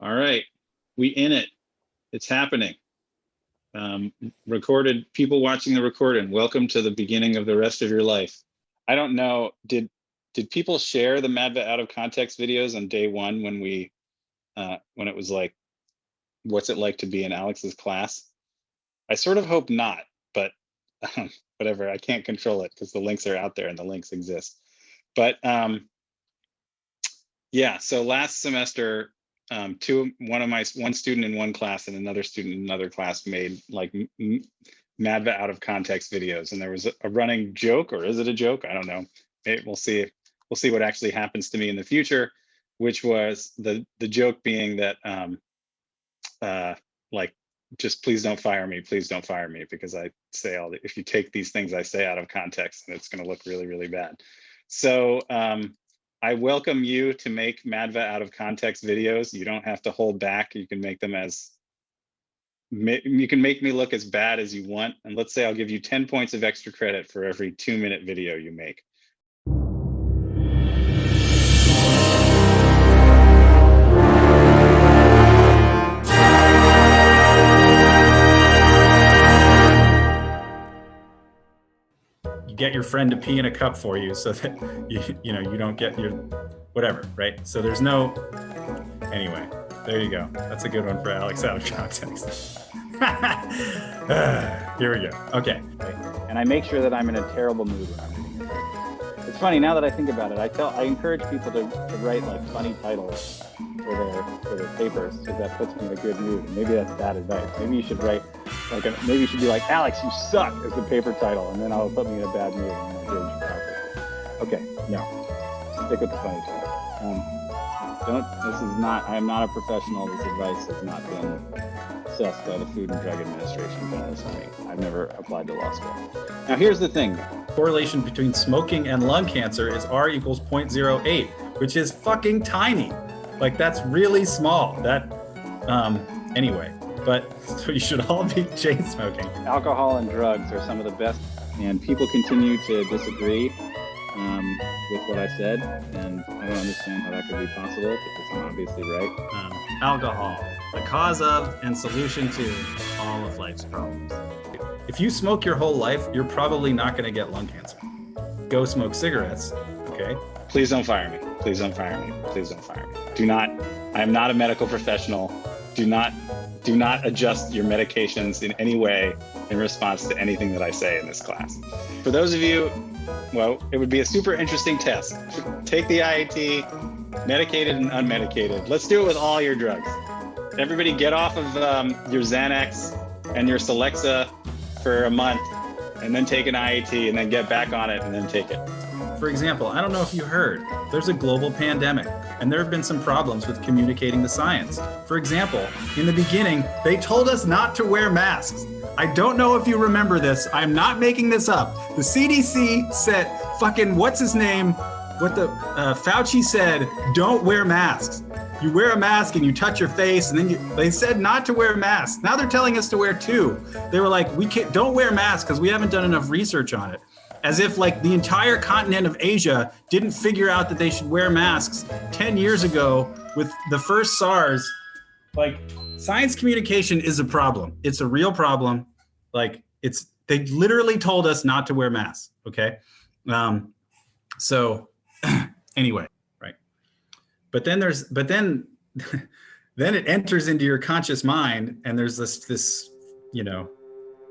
All right, we in it. It's happening. Recorded, people watching the recording, welcome to the beginning of the rest of your life. I don't know, did people share the Madva out of context videos on day one when we when it was like, what's it like to be in Alex's class? I sort of hope not, but whatever, I can't control it because the links are out there and the links exist. But yeah, so last semester, one student in one class and another student in another class made like Madva out of context videos, and there was a running joke, or is it a joke? I don't know. Maybe we'll see. We'll see what actually happens to me in the future, which was the joke being that like, just please don't fire me, because I say if you take these things I say out of context, and it's going to look really, really bad. So I welcome you to make Madva out of context videos. You don't have to hold back. You can make them you can make me look as bad as you want. And let's say I'll give you 10 points of extra credit for every 2-minute video you make. You get your friend to pee in a cup for you so that you know you don't get your whatever, right? So there's no, anyway, there you go. That's a good one for Alex out of context. Here we go. Okay. And I make sure that I'm in a terrible mood when I'm reading it. It's funny, now that I think about it, I encourage people to write like funny titles for their papers, because that puts me in a good mood. And maybe that's bad advice. Maybe you should write maybe you should be like, Alex, you suck, as the paper title, and then I'll put me in a bad mood and I'll judge you properly. Okay, no, stick with the funny title. I am not a professional. This advice has not been assessed by the Food and Drug Administration. Don't listen to me. I've never applied to law school. Now here's the thing. Correlation between smoking and lung cancer is R equals 0.08, which is fucking tiny. Like, that's really small. That, anyway, but so you should all be chain smoking. Alcohol and drugs are some of the best, and people continue to disagree with what I said, and I don't understand how that could be possible, because I'm obviously right. Alcohol, the cause of and solution to all of life's problems. If you smoke your whole life, you're probably not going to get lung cancer. Go smoke cigarettes, okay? Please don't fire me. Please don't fire me. Please don't fire me. Do not, I am not a medical professional. Do not adjust your medications in any way in response to anything that I say in this class. For those of you, well, it would be a super interesting test. Take the IAT, medicated and unmedicated. Let's do it with all your drugs. Everybody get off of your Xanax and your Celexa for a month, and then take an IAT, and then get back on it, and then take it. For example, I don't know if you heard, there's a global pandemic, and there have been some problems with communicating the science. For example, in the beginning, they told us not to wear masks. I don't know if you remember this. I'm not making this up. The CDC said, fucking, what's his name? Fauci said, don't wear masks. You wear a mask and you touch your face, and then they said not to wear masks. Now they're telling us to wear two. They were like, don't wear masks because we haven't done enough research on it. As if like the entire continent of Asia didn't figure out that they should wear masks 10 years ago with the first SARS. Like, science communication is a problem. It's a real problem. Like, they literally told us not to wear masks, okay? So anyway, right. But then then it enters into your conscious mind, and there's this,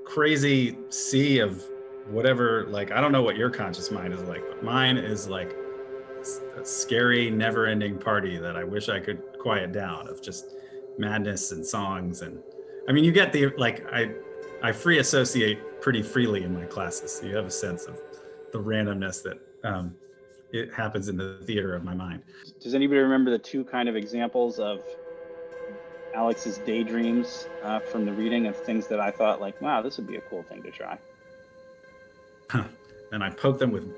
crazy sea of whatever, like, I don't know what your conscious mind is like, but mine is like a scary, never-ending party that I wish I could quiet down, of just madness and songs. And I mean, you get the, like, I free associate pretty freely in my classes, so you have a sense of the randomness that it happens in the theater of my mind. Does anybody remember the two kind of examples of Alex's daydreams from the reading of things that I thought, like, wow, this would be a cool thing to try? And I poke them with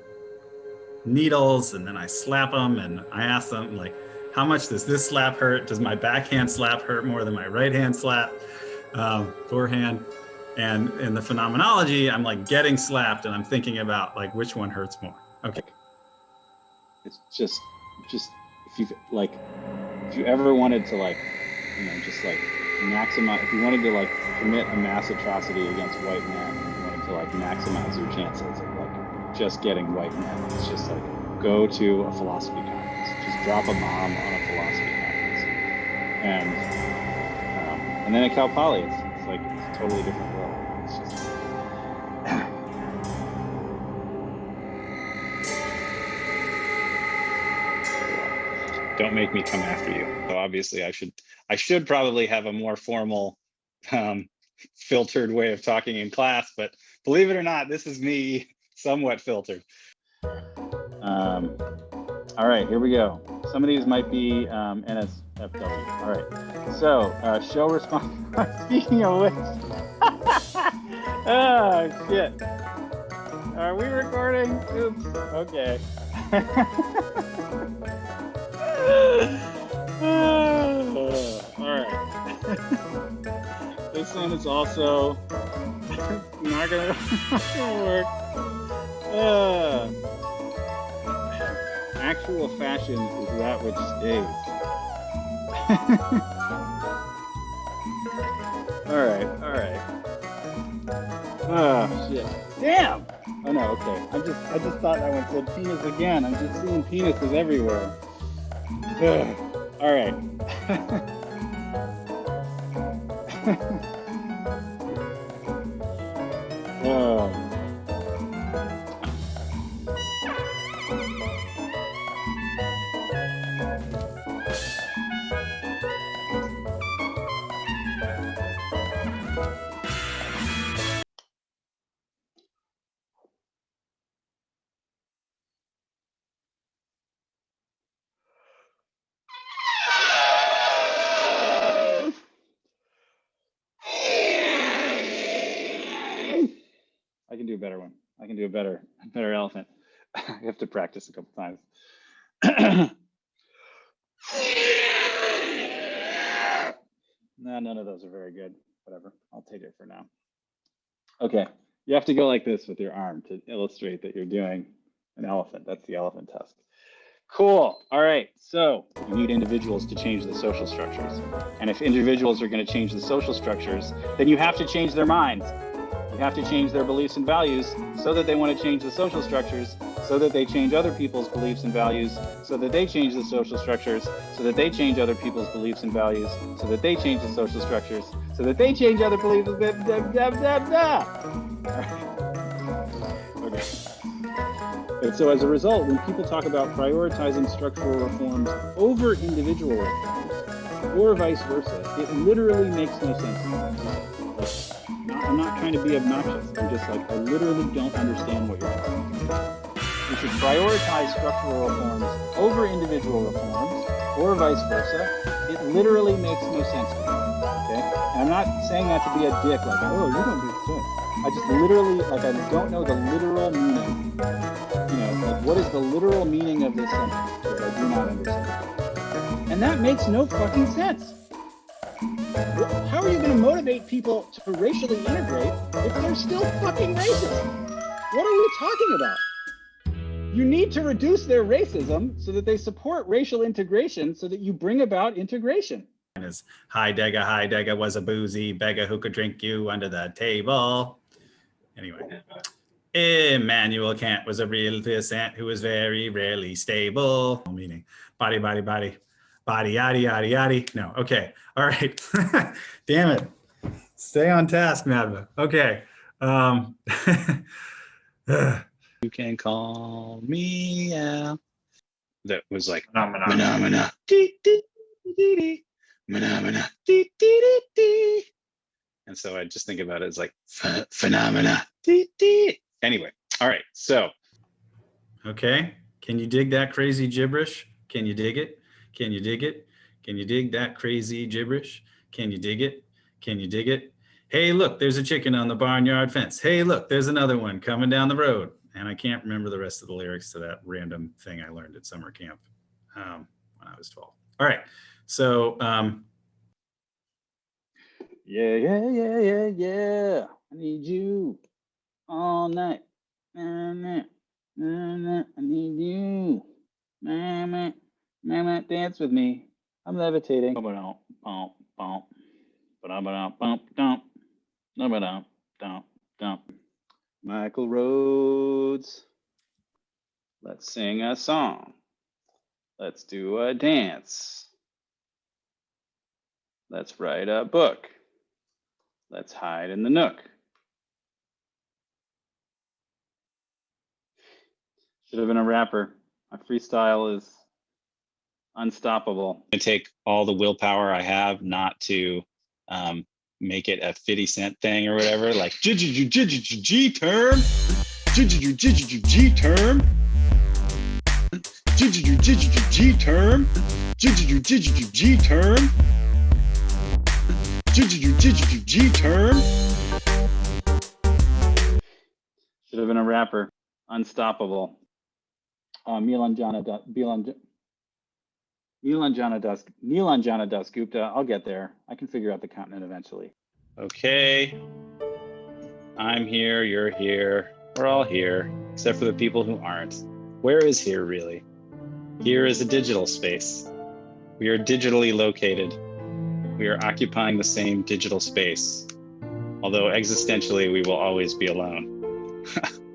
needles, and then I slap them, and I ask them, like, how much does this slap hurt? Does my backhand slap hurt more than my right hand slap? Forehand. And in the phenomenology, I'm like getting slapped, and I'm thinking about like which one hurts more. Okay. It's just if you ever wanted to like you know, just like maximize. If you wanted to like commit a mass atrocity against white men, you wanted to like maximize your chances of like just getting white men. It's just like go to a philosophy conference, just drop a bomb on a philosophy conference, and then at Cal Poly, it's like it's a totally different world. It's just. Don't make me come after you. So obviously I should probably have a more formal, filtered way of talking in class, but believe it or not, this is me somewhat filtered. All right, here we go. Some of these might be NSFW. All right, so show response. Speaking of which, oh shit. Are we recording? Oops. Okay. All right. This one is also not gonna work. Actual fashion is that which stays. All right. Oh shit. Damn. Oh no. Okay. I just thought that one said penis again. I'm just seeing penises everywhere. All right. I can do a better one. I can do a better elephant. I have to practice a couple times. No, none of those are very good. Whatever. I'll take it for now. Okay. You have to go like this with your arm to illustrate that you're doing an elephant. That's the elephant tusk. Cool. All right. So you need individuals to change the social structures. And if individuals are going to change the social structures, then you have to change their minds. You have to change their beliefs and values so that they want to change the social structures, so that they change other people's beliefs and values, so that they change the social structures, so that they change other people's beliefs and values, so that they change the social structures, so that they change other beliefs. Okay. And so as a result, when people talk about prioritizing structural reforms over individual reforms, or vice versa, it literally makes no sense to me. I'm not trying to be obnoxious. I'm just like, I literally don't understand what you're talking about. We should prioritize structural reforms over individual reforms, or vice versa. It literally makes no sense to me. Okay? And I'm not saying that to be a dick, like, oh, you don't make sense. I just literally, like, I don't know the literal meaning. You know, like, what is the literal meaning of this sentence? Because I do not understand. And that makes no fucking sense. How are you going to motivate people to racially integrate if they're still fucking racist? What are we talking about? You need to reduce their racism so that they support racial integration so that you bring about integration. Hi Dega was a boozy beggar who could drink you under the table. Anyway, Immanuel Kant was a real peasant who was very rarely stable. Meaning body, yaddy, yaddy. No, okay. All right. Damn it. Stay on task, Madva. Okay. You can call me out. That was like phenomena. Phenomena. And so I just think about it as like phenomena. Anyway, all right. So. Okay. Can you dig that crazy gibberish? Can you dig it? Can you dig it? Can you dig that crazy gibberish? Can you dig it? Can you dig it? Hey, look, there's a chicken on the barnyard fence. Hey, look, there's another one coming down the road. And I can't remember the rest of the lyrics to that random thing I learned at summer camp when I was 12. All right. So, Yeah. I need you all night. I need you. Mama, dance with me. I'm levitating. bump, ba-dum, bump, dump, ba-dum, dump, dump. Michael Rhodes. Let's sing a song. Let's do a dance. Let's write a book. Let's hide in the nook. Should have been a rapper. My freestyle is unstoppable. I take all the willpower I have not to make it a 50 Cent thing or whatever, like G term, G term, G term, G term, G term. Should have been a rapper. Unstoppable. Neelanjana Dasgupta. I'll get there. I can figure out the continent eventually. Okay. I'm here, you're here, we're all here, except for the people who aren't. Where is here really? Here is a digital space. We are digitally located. We are occupying the same digital space. Although existentially, we will always be alone.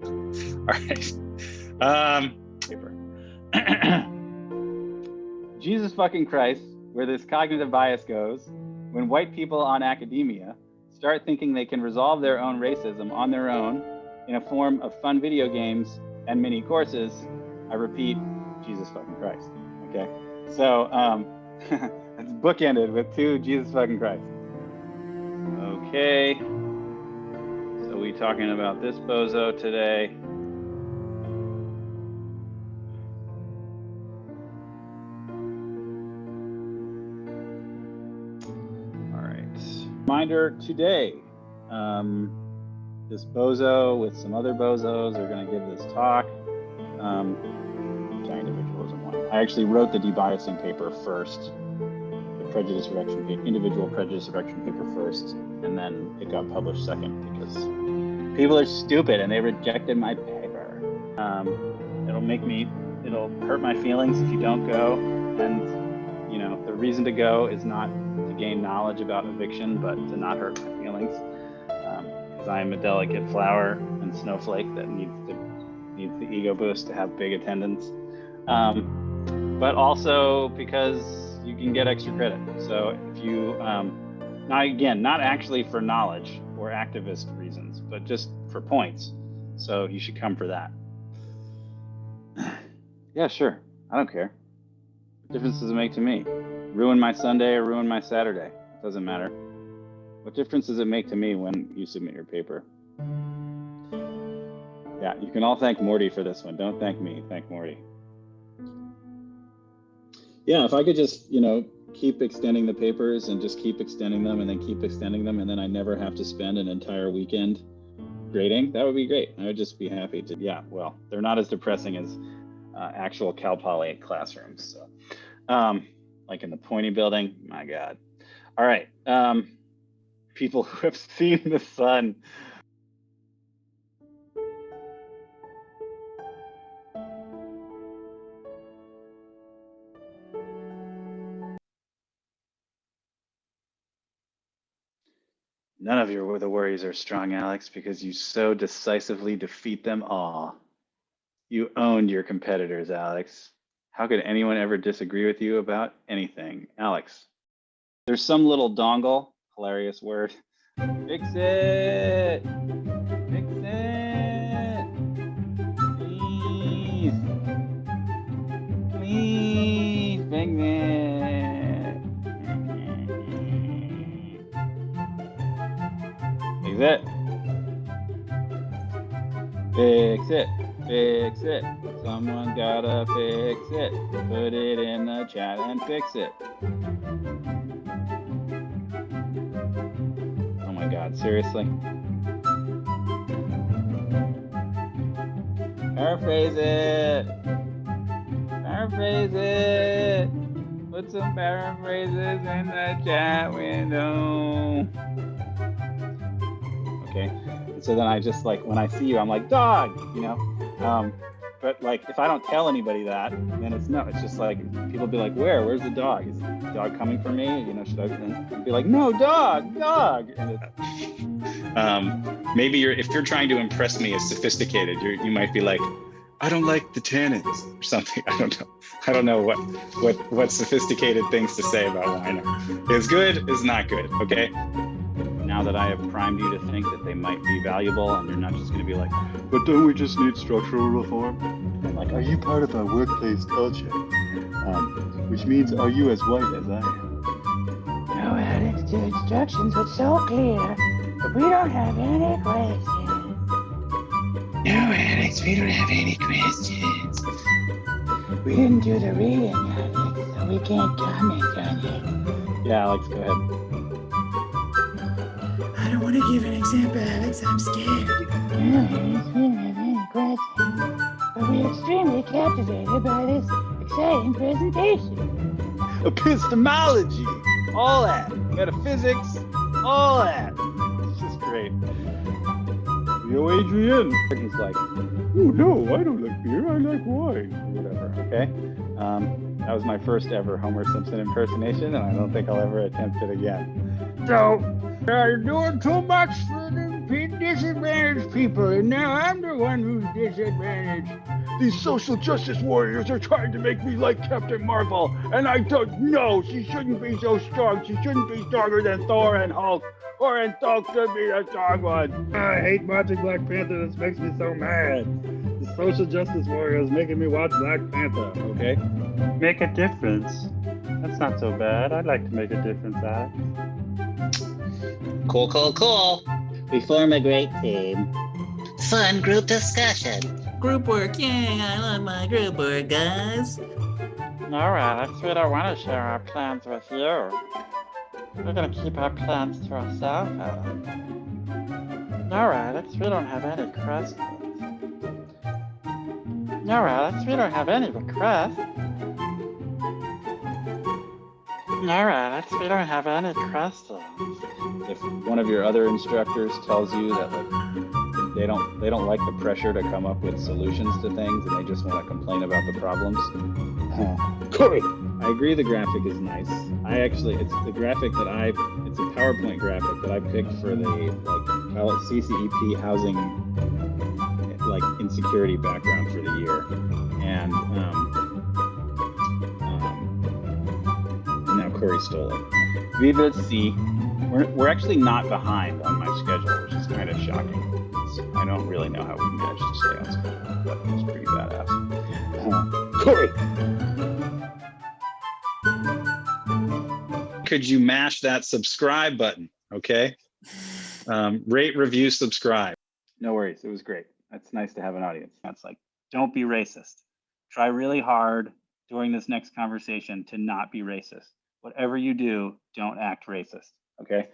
All right. Paper. Jesus fucking Christ, where this cognitive bias goes, when white people on academia start thinking they can resolve their own racism on their own in a form of fun video games and mini courses, I repeat, Jesus fucking Christ. Okay, so it's bookended with 2 Jesus fucking Christ. Okay, so we talking about this bozo today. Reminder today, this bozo with some other bozos are going to give this talk. Individualism one. I actually wrote the debiasing paper first, the prejudice reduction paper, individual prejudice reduction paper first, and then it got published second because people are stupid and they rejected my paper. It'll hurt my feelings if you don't go, and the reason to go is not to gain knowledge about eviction, but to not hurt my feelings, because I am a delicate flower and snowflake that needs the ego boost to have big attendance, but also because you can get extra credit. So if you, not actually for knowledge or activist reasons, but just for points. So you should come for that. Yeah, sure. I don't care. What difference does it make to me? Ruin my Sunday or ruin my Saturday? Doesn't matter. What difference does it make to me when you submit your paper? Yeah, you can all thank Morty for this one. Don't thank me, thank Morty. Yeah, if I could just, keep extending the papers and just keep extending them and then keep extending them, and then I never have to spend an entire weekend grading, that would be great. I would just be happy to, well, they're not as depressing as actual Cal Poly classrooms. So, like in the Pointy building, my God. All right, people who have seen the sun. None of your the worries are strong, Alex, because you so decisively defeat them all. You owned your competitors, Alex. How could anyone ever disagree with you about anything? Alex, there's some little dongle, hilarious word. Fix it! Fix it! Please! Please, fix it! Fix it! Fix it! Fix it. Someone gotta fix it. Put it in the chat and fix it. Oh my God, seriously? Paraphrase it. Paraphrase it. Put some paraphrases in the chat window. Okay. So then I just when I see you, I'm like, dog, But like, if I don't tell anybody that, then it's just like, people be like, where's the dog? Is the dog coming for me? You know, should I be like, no, dog. And maybe if you're trying to impress me as sophisticated, you might be like, I don't like the tannins or something. I don't know what sophisticated things to say about wine are. Is good, is not good. Okay. now that I have primed you to think that they might be valuable, and you're not just going to be like, but don't we just need structural reform? And like, are you part of our workplace culture? Which means, are you as white as I am? No, Alex, the instructions were so clear, but we don't have any questions. No, Alex, we don't have any questions. We didn't do the reading, Alex, so we can't comment on it. Yeah, Alex, go ahead. I don't want to give an example, Alex. I'm scared. No, Alex, we don't have any questions. But we're extremely captivated by this exciting presentation. Epistemology, all that. Metaphysics, all that. It's just great. Yo, Adrian. And he's like, oh, no, I don't like beer. I like wine. Or whatever, okay? That was my first ever Homer Simpson impersonation, and I don't think I'll ever attempt it again. So, you're doing too much for the disadvantaged people, and now I'm the one who's disadvantaged. These social justice warriors are trying to make me like Captain Marvel, and I don't know. She shouldn't be so strong. She shouldn't be stronger than Thor and Hulk. Thor and Hulk should be the strong one. I hate watching Black Panther. This makes me so mad. The social justice warriors making me watch Black Panther, okay? Make a difference. That's not so bad. I'd like to make a difference, Alex. Cool. We form a great team. Fun group discussion. Group work, yay, I love my group work, guys. No, Alex, we don't want to share our plans with you. We're going to keep our plans to ourselves, Alex. No, Alex, we don't have any questions. No, Alex, we don't have any requests. No, Alex, we don't have any questions. If one of your other instructors tells you that like they don't like the pressure to come up with solutions to things and they just want to complain about the problems. Corey! I agree the graphic is nice. It's a PowerPoint graphic that I picked for the CCEP housing insecurity background for the year. And now Corey stole it. Viva C. We're actually not behind on my schedule, which is kind of shocking. I don't really know how we managed to stay on schedule, but it's pretty badass. Corey! Could you mash that subscribe button? Okay. Rate, review, subscribe. No worries. It was great. That's nice to have an audience. That's like, don't be racist. Try really hard during this next conversation to not be racist. Whatever you do, don't act racist. Okay?